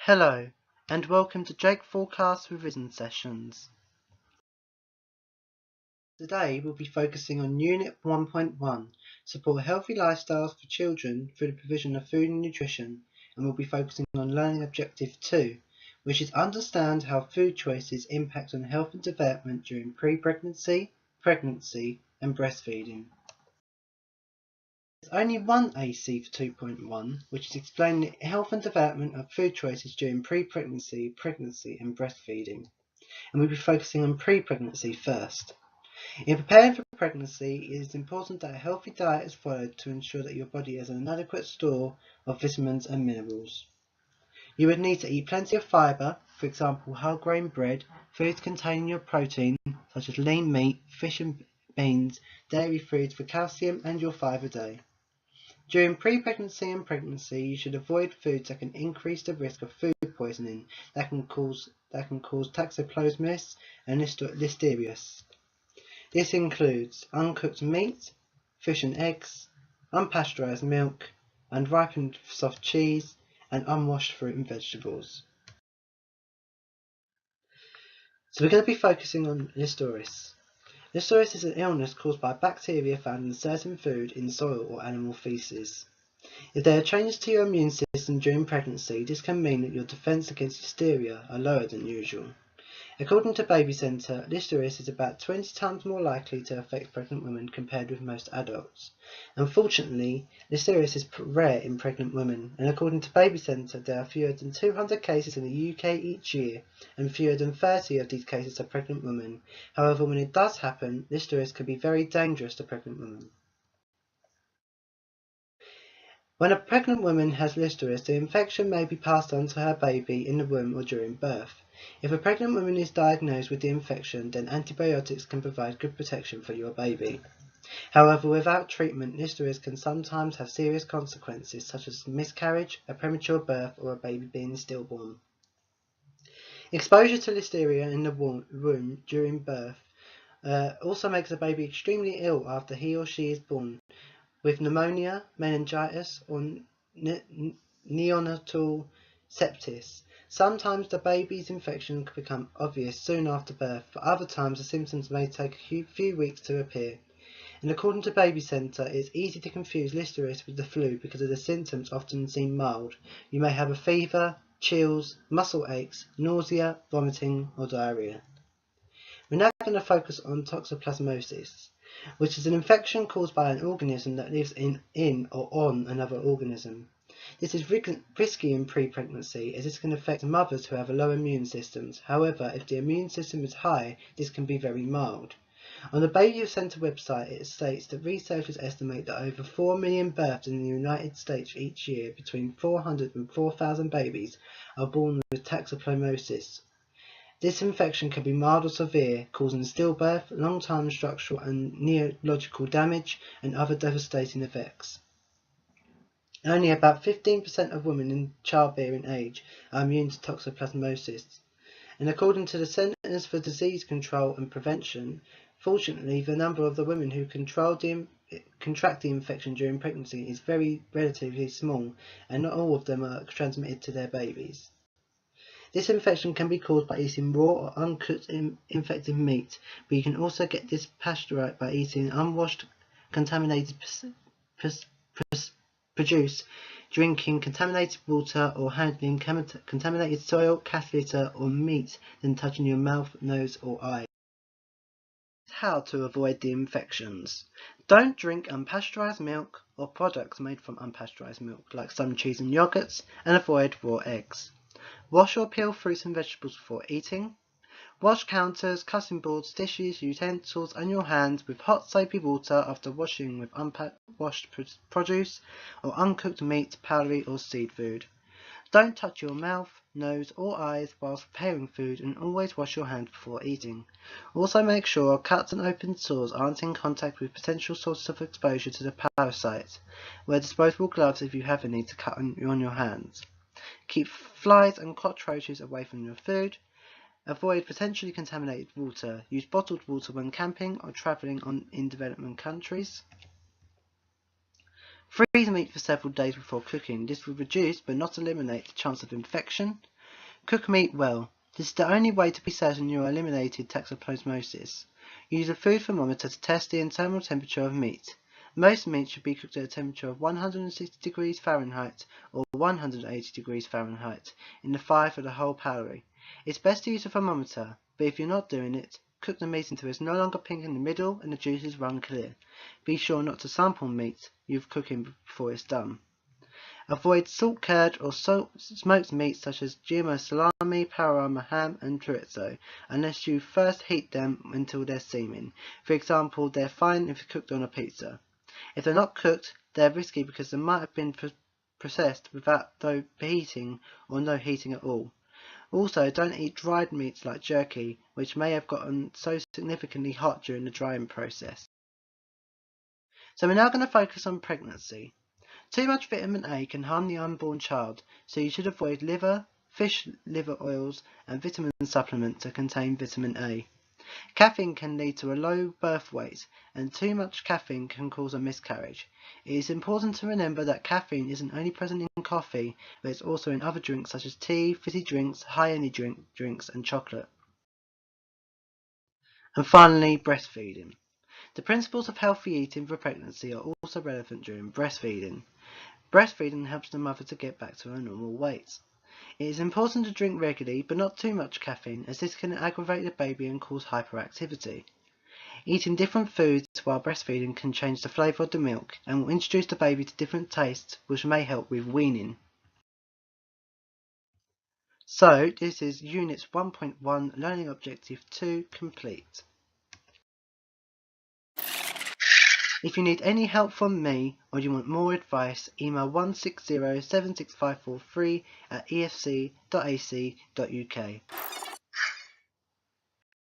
Hello, and welcome to Jake Forecast Revision Sessions. Today we'll be focusing on Unit 1.1, Support Healthy Lifestyles for Children through the Provision of Food and Nutrition, and we'll be focusing on Learning Objective 2, which is Understand how food choices impact on health and development during pre-pregnancy, pregnancy, and breastfeeding. There's only one AC for 2.1, which is explaining the health and development of food choices during pre-pregnancy, pregnancy, and breastfeeding. And we'll be focusing on pre-pregnancy first. In preparing for pregnancy, it is important that a healthy diet is followed to ensure that your body has an adequate store of vitamins and minerals. You would need to eat plenty of fibre, for example whole grain bread, foods containing your protein such as lean meat, fish and beans, dairy foods for calcium and your fibre a day. During pre-pregnancy and pregnancy, you should avoid foods that can increase the risk of food poisoning that can cause toxoplasmosis and listeria. This includes uncooked meat, fish and eggs, unpasteurized milk, unripened soft cheese, and unwashed fruit and vegetables. So we're going to be focusing on Listeria. Listeria is an illness caused by bacteria found in certain food, in soil or animal feces. If there are changes to your immune system during pregnancy, this can mean that your defense against listeria are lower than usual. According to Baby Center, listeria is about 20 times more likely to affect pregnant women compared with most adults. Unfortunately, listeria is rare in pregnant women, and according to Baby Center, there are fewer than 200 cases in the UK each year, and fewer than 30 of these cases are pregnant women. However, when it does happen, listeria can be very dangerous to pregnant women. When a pregnant woman has listeria, the infection may be passed on to her baby in the womb or during birth. If a pregnant woman is diagnosed with the infection, then antibiotics can provide good protection for your baby. However, without treatment, listeria can sometimes have serious consequences, such as miscarriage, a premature birth, or a baby being stillborn. Exposure to listeria in the womb during birth also makes a baby extremely ill after he or she is born, with pneumonia, meningitis, or neonatal sepsis. Sometimes the baby's infection can become obvious soon after birth, but other times the symptoms may take a few weeks to appear. And according to Baby Center, it's easy to confuse listeria with the flu because the symptoms often seem mild. You may have a fever, chills, muscle aches, nausea, vomiting, or diarrhea. We're now going to focus on toxoplasmosis, which is an infection caused by an organism that lives in or on another organism. This is risky in pre-pregnancy as this can affect mothers who have low immune systems. However, if the immune system is high, this can be very mild. On the Baby Center website, it states that researchers estimate that over 4 million births in the United States each year, between 400 and 4,000 babies, are born with toxoplasmosis. This infection can be mild or severe, causing stillbirth, long-term structural and neurological damage, and other devastating effects. Only about 15% of women in childbearing age are immune to toxoplasmosis, and according to the Centers for Disease Control and Prevention, fortunately, the number of the women who contract the infection during pregnancy is relatively small, and not all of them are transmitted to their babies. This infection can be caused by eating raw or uncooked infected meat, but you can also get this pasteurized by eating unwashed, contaminated produce, drinking contaminated water, or handling contaminated soil, cat litter, or meat, then touching your mouth, nose, or eyes. How to avoid the infections. Don't drink unpasteurized milk or products made from unpasteurized milk, like some cheese and yogurts, and avoid raw eggs. Wash or peel fruits and vegetables before eating. Wash counters, cutting boards, dishes, utensils, and your hands with hot soapy water after washing with unwashed produce or uncooked meat, powdery, or seed food. Don't touch your mouth, nose, or eyes whilst preparing food, and always wash your hands before eating. Also make sure cuts and open sores aren't in contact with potential sources of exposure to the parasites. Wear disposable gloves if you have any to cut on your hands. Keep flies and cockroaches away from your food. Avoid potentially contaminated water. Use bottled water when camping or travelling in developing countries. Freeze meat for several days before cooking. This will reduce but not eliminate the chance of infection. Cook meat well. This is the only way to be certain you are eliminated toxoplasmosis. Use a food thermometer to test the internal temperature of meat. Most meat should be cooked at a temperature of 160 degrees Fahrenheit or 180 degrees Fahrenheit in the fire for the whole calorie. It's best to use a thermometer, but if you're not doing it, cook the meat until it's no longer pink in the middle and the juices run clear. Be sure not to sample meat you've cooking before it's done. Avoid salt-cured or smoked meats such as GMO salami, panorama ham, and chorizo, unless you first heat them until they're seaming. For example, they're fine if cooked on a pizza. If they're not cooked, they're risky because they might have been processed without heating or no heating at all. Also, don't eat dried meats like jerky, which may have gotten so significantly hot during the drying process. So we're now going to focus on pregnancy. Too much vitamin A can harm the unborn child, so you should avoid fish liver oils, and vitamin supplements that contain vitamin A. Caffeine can lead to a low birth weight, and too much caffeine can cause a miscarriage. It is important to remember that caffeine isn't only present in coffee, but it's also in other drinks such as tea, fizzy drinks, high-energy drinks, and chocolate. And finally, breastfeeding. The principles of healthy eating for pregnancy are also relevant during breastfeeding. Breastfeeding helps the mother to get back to her normal weight. It is important to drink regularly, but not too much caffeine, as this can aggravate the baby and cause hyperactivity. Eating different foods while breastfeeding can change the flavour of the milk and will introduce the baby to different tastes, which may help with weaning. So, this is Units 1.1 Learning Objective 2 complete. If you need any help from me or you want more advice, email 160 76543 at efc.ac.uk.